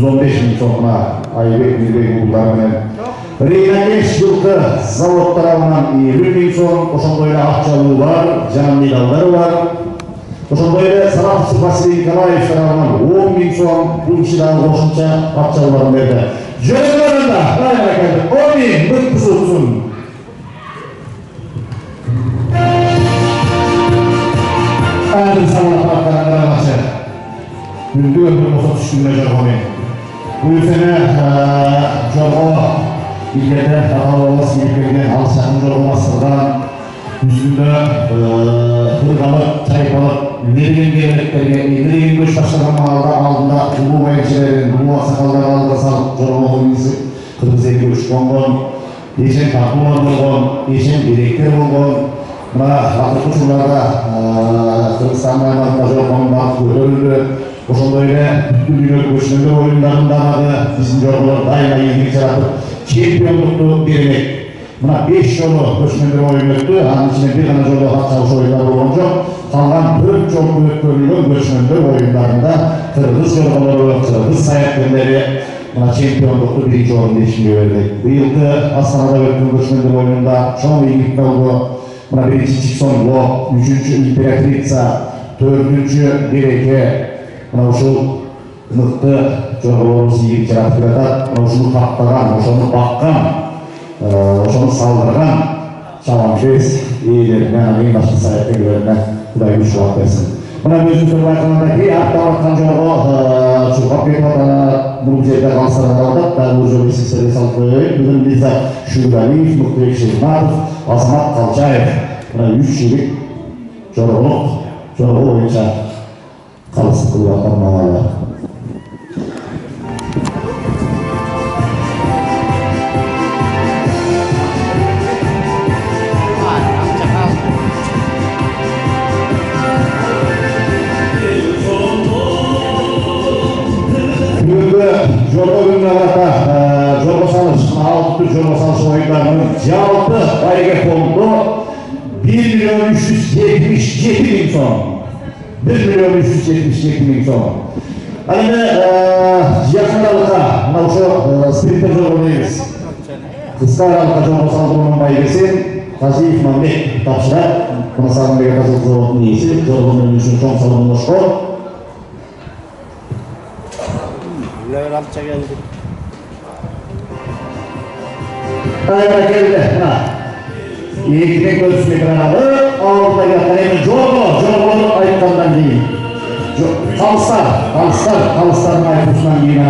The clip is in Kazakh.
115.000 сомға Айбек Мирбек ұлдарымен. Рейнакеш жылқы заводтар алынан 50.000 сом, ошондой эле акчалуу бар, жана медалдар бар. Ошондой эле Саратовцев Василий Николаевич тарабынан 10.000 сом, бул киши дагы кошумча акчаларын берди. Жөнөкөрүндө, байракайды, 10.000 мык бузулсун. Әділ сағылақлардан қарағашы. Үнді өмір осы түшкінге жұрғымен. Бұл сені жұрғы елдерді тағалауыз елдерден алыс жақын жұрғымастырған үстінде қырғалық, чайпалық, мерген дерліктерге, мерген көш баштырған алдында ұлы байыншыларын, ұлы ақсақалдар алдыға салып жұрғымағын есі қырғыз елге үш қонған, ешен тақылар болған, ешен беректер болған. Мына ақырғы жылдарда Қырғызстанның аймағында жорғаның бағыты көтерілді. Ошондой эле бүткүл дүйнөлүк көчмөндөр оюндарындагы биздин жорголор дайыма еңбек жаратып чемпиондукту бермек. Мына 5 жолу көчмөндөр оюн өттү, анын ичинен бир гана жолу катышуучу оюндар болгон жок. Калган 4 жолу өткөрүлгөн көчмөндөр оюндарында кыргыз жорголору, кыргыз саяткерлери мына чемпиондукту биринчи орунду ишине берди. Быйылкы Астанада өткөн көчмөндөр оюнунда чоң ийгилик болду. Мына биринчи Чиксон Ло, үчүнчү Императрица, төртүнчү Береке. Мына ушул ынықты жорголорубуз ийгилик жаратып жатат. Мына ушуну каптаган, ошону баккан, ошону салдырган чабанкез ээлерине, эң башкы саяткерлерине Кудай күч кубат берсин. Мына өзүңүздөр байкагандай артап аткан жорго чуркап кетип атат, бул жерде калыстырган атат. Дагы бул жолу эсиңизге салып коеюн. Бүгүн бизде Шүйгалиев, Муктубек Шерматов, Азамат Калчаев мына 3 жылдык жорго боюнча калыс кылып аткан мамалар. Жорго күнүнө карата жорго салыш, 6 жорго салыш оюндарынын жалпы байге фонду 1.377.000 сом. 1.377.000 сом. Эми жакындалыкка мына ошо спринтер жорго дейбиз. Кыска аралыкка жорго салдыруунун байгесин Казиев Мамбек тапшырат. Мына Сагынбек Казылык заводунун ээси жоргонун үчүн чоң салымдашкан. Ramça geldi. Ayara geldi. Yekine göğsüne kıralı. Ağırda geldi. Jogolu ayıklarından değil. Kalslar'ın ayıklarından değil.